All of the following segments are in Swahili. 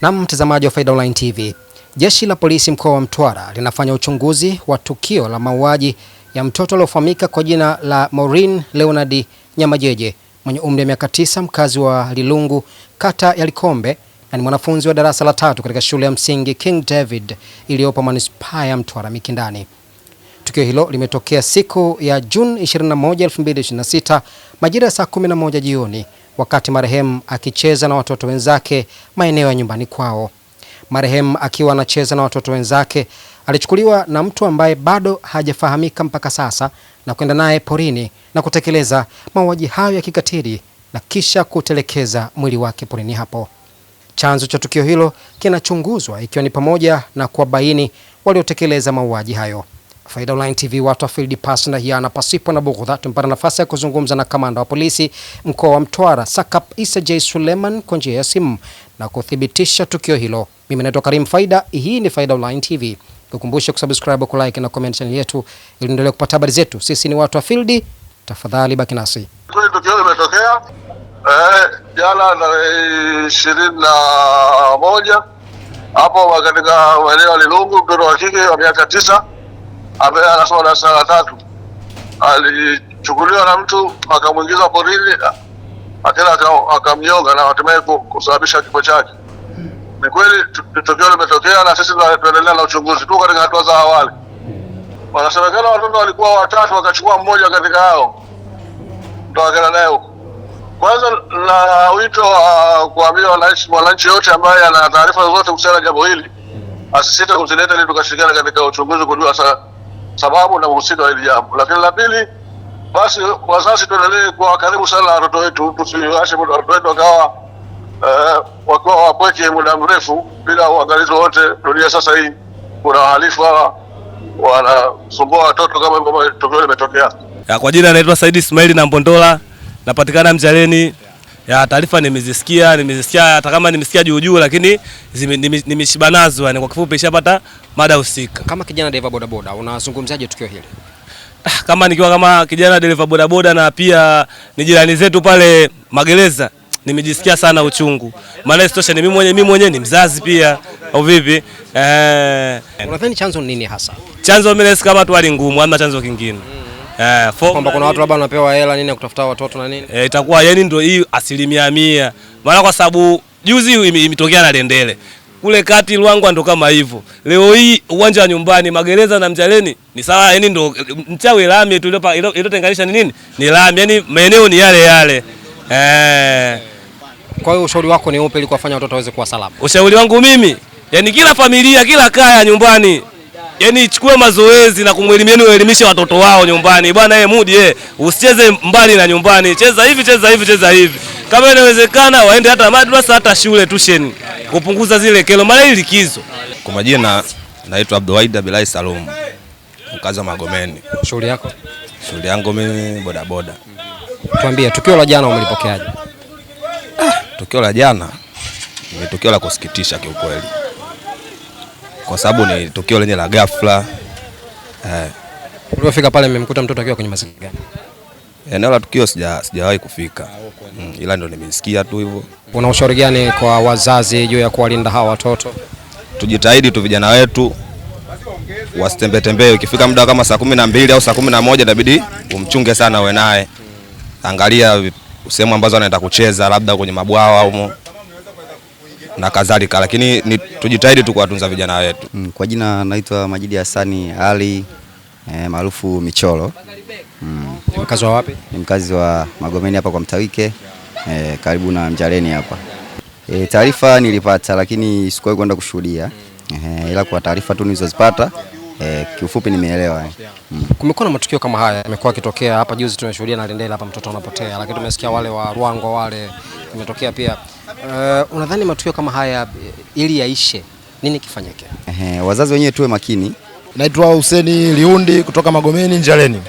Na mtazamaji wa Faida Online TV, jeshi la polisi mkoa wa Mtwara linafanya uchunguzi wa tukio la mauaji ya mtoto aliyofahamika kwa jina la Maureen Leonard Nyamajeje mwenye umri wa miaka 9, mkazi wa Lilungu, kata ya Likombe, na ni mwanafunzi wa darasa la 3 katika shule ya msingi King David iliyopo manispaa ya Mtwara Mikindani. Tukio hilo limetokea siku ya Juni 21, 2026 majira ya saa 11 jioni, wakati marehemu akicheza na watoto wenzake maeneo ya nyumbani kwao. Marehemu akiwa anacheza na watoto wenzake alichukuliwa na mtu ambaye bado hajafahamika mpaka sasa na kwenda naye porini na kutekeleza mauaji hayo ya kikatili na kisha kutelekeza mwili wake porini hapo. Chanzo cha tukio hilo kinachunguzwa ikiwa ni pamoja na kuwabaini waliotekeleza mauaji hayo. Faida Online TV, watu wa field pass na hiana pasipo na bughudha, tumepata nafasi ya kuzungumza na kamanda wa polisi mkoa wa Mtwara Sakap Isa J. Suleiman kwa njia ya simu na kuthibitisha tukio hilo. Mimi naitwa Karim Faida, hii ni Faida Online TV. Kukumbusha kusubscribe, ku like na comment channel yetu ili endelee kupata habari zetu. Sisi ni watu wa field, tafadhali baki nasi. Tukio limetokea jana na 21 hapo katika maeneo ya Lilungu. Mtoto wa kike wa miaka 9 ambaye anasoma darasa la 3 alichukuliwa na mtu akamwingiza porini, akila akamnyonga na hatimaye kusababisha kifo chake. Ni kweli tukio limetokea na sisi tunaendelea na uchunguzi tu katika hatua za awali. Wanasemekana watoto walikuwa 3, wakachukua mmoja katika hao ndio akaenda naye huko. Kwanza na wito wa kuambia wananchi wote ambaye ana taarifa zozote kuhusiana na jambo hili asisite kuzileta ili tukashirikiana katika uchunguzi kujua sababu na uhusika wa hili jambo. Lakini la pili, basi wazazi tuendelee kuwa karibu sana na watoto wetu, tusiwaache watoto wetu wakawa wapweke muda mrefu bila uangalizi wote. Dunia sasa hii kuna wahalifu hawa wanasumbua watoto kama hivyo tukio limetokea. Kwa jina naitwa Said Ismail na Mbondola, napatikana Mjaleni. Taarifa nimezisikia hata kama nimesikia juu lakini nimeshibanazo, yani kwa kifupi nishapata mada husika. Kama kijana dereva bodaboda, unazungumzaje tukio hili? Kama nikiwa kama kijana dereva bodaboda na pia ni jirani zetu pale magereza, nimejisikia sana uchungu. Maana isitoshe mimi mwenyewe ni mzazi pia au vipi? Unadhani chanzo nini hasa? Chanzo mimi nasikia kama tu hali ngumu ama chanzo kingine. Kwamba kuna watu labda wanapewa hela nini kutafuta watoto na nini? Itakuwa yani ndio hii 100%. Maana kwa sababu juzi imetokea na Lendele. Kule kati Luangwa ndo kama hivyo. Leo hii uwanja wa nyumbani magereza na Mjaleni ni sawa, yani ndo mchawi lami tu iliyotenganisha ni nini? Ni lami, yani maeneo ni yale yale. Kwa hiyo ushauri wako ni upi ili kuwafanya watoto waweze kuwa salama? Ushauri wangu mimi, yani kila familia, kila kaya nyumbani, yani chukue mazoezi na kuelimisha watoto wao nyumbani. Bwana mudi usicheze mbali na nyumbani. Cheza hivi. Kama inawezekana waende hata madrasa hata shule tuition kupunguza zile kero mara hii likizo. Kwa majina naitwa Abdulwahid Bilal Salum, mkazi wa Magomeni. Shughuli yako? Shughuli yangu mimi bodaboda. Tuambie tukio la jana umelipokeaje? Tukio la jana ni tukio la kusikitisha kiukweli, kwa sababu ni tukio lenye la ghafla. Ulipofika pale mmemkuta mtoto akiwa kwenye mazingira gani? Eneo la tukio sijawahi kufika, ila ndio nimesikia tu hivyo. Una ushauri gani kwa wazazi juu ya kuwalinda hawa watoto? Tujitahidi tu vijana wetu wasitembee. Ukifika muda kama saa 12 au saa 11 inabidi umchunge sana uwe naye. Angalia sehemu ambazo anaenda kucheza, labda kwenye mabwawa au na kadhalika, lakini tujitahidi tu kuwatunza vijana wetu. Kwa jina naitwa Majidi Hassani Ali maarufu Micholo. Ni mkazi wa wapi? Ni mkazi wa Magomeni hapa kwa Mtawike, karibu na Mjaleni hapa. Taarifa nilipata lakini sikuwahi kwenda kushuhudia. Ila kwa taarifa tu nilizozipata kiufupi nimeelewa. Kumekuwa na matukio kama haya yamekuwa yakitokea hapa. Juzi tumeshuhudia na Lendele hapa mtoto anapotea, lakini tumesikia wale wa Ruangwa wale imetokea pia. Unadhani matukio kama haya ili yaishe nini kifanyike? Wazazi wenyewe tuwe makini. Naitwa Huseni Liundi kutoka Magomeni Njaleni.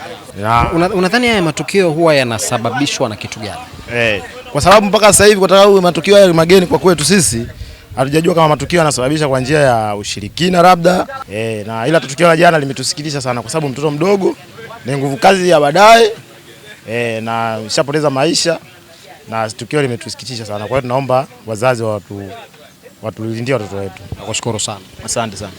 Unadhani haya matukio huwa yanasababishwa na kitu gani? Kwa sababu mpaka sasa hivi kwa sababu matukio haya mageni kwa kwetu sisi hatujajua kama matukio yanasababisha kwa njia ya ushirikina labda. Na ila tukio la jana limetusikitisha sana kwa sababu mtoto mdogo ni nguvu kazi ya baadaye na shapoteza maisha na tukio limetusikitisha sana. Kwa hiyo tunaomba wazazi watulindia watoto wetu. Nakushukuru sana. Asante sana.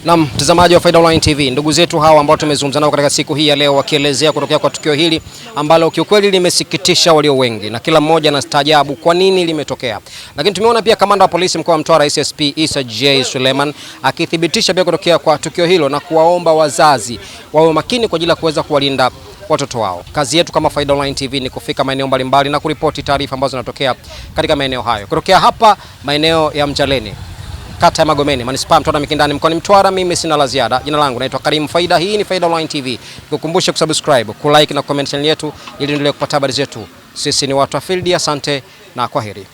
Na mtazamaji wa Faida Online TV, ndugu zetu hawa ambao tumezungumza nao katika siku hii ya leo wakielezea kutokea kwa tukio hili ambalo kiukweli limesikitisha walio wengi na kila mmoja anastaajabu kwa nini limetokea. Lakini tumeona pia kamanda wa polisi mkoa wa Mtwara SSP Isa J Suleiman akithibitisha pia kutokea kwa tukio hilo na kuwaomba wazazi wawe makini kwa ajili ya kuweza kuwalinda watoto wao. Kazi yetu kama Faida Online TV ni kufika maeneo mbalimbali na kuripoti taarifa ambazo zinatokea katika maeneo hayo. Kutokea hapa maeneo ya Mjaleni, kata ya Magomeni, manispaa Mtwara Mikindani, mkoani Mtwara, mimi sina la ziada. Jina langu naitwa Karim Faida. Hii ni Faida Online TV. Nikukumbushe kusubscribe, kulike na comment channel yetu ili endelee kupata habari zetu. Sisi ni watu wa field. Asante na kwaheri.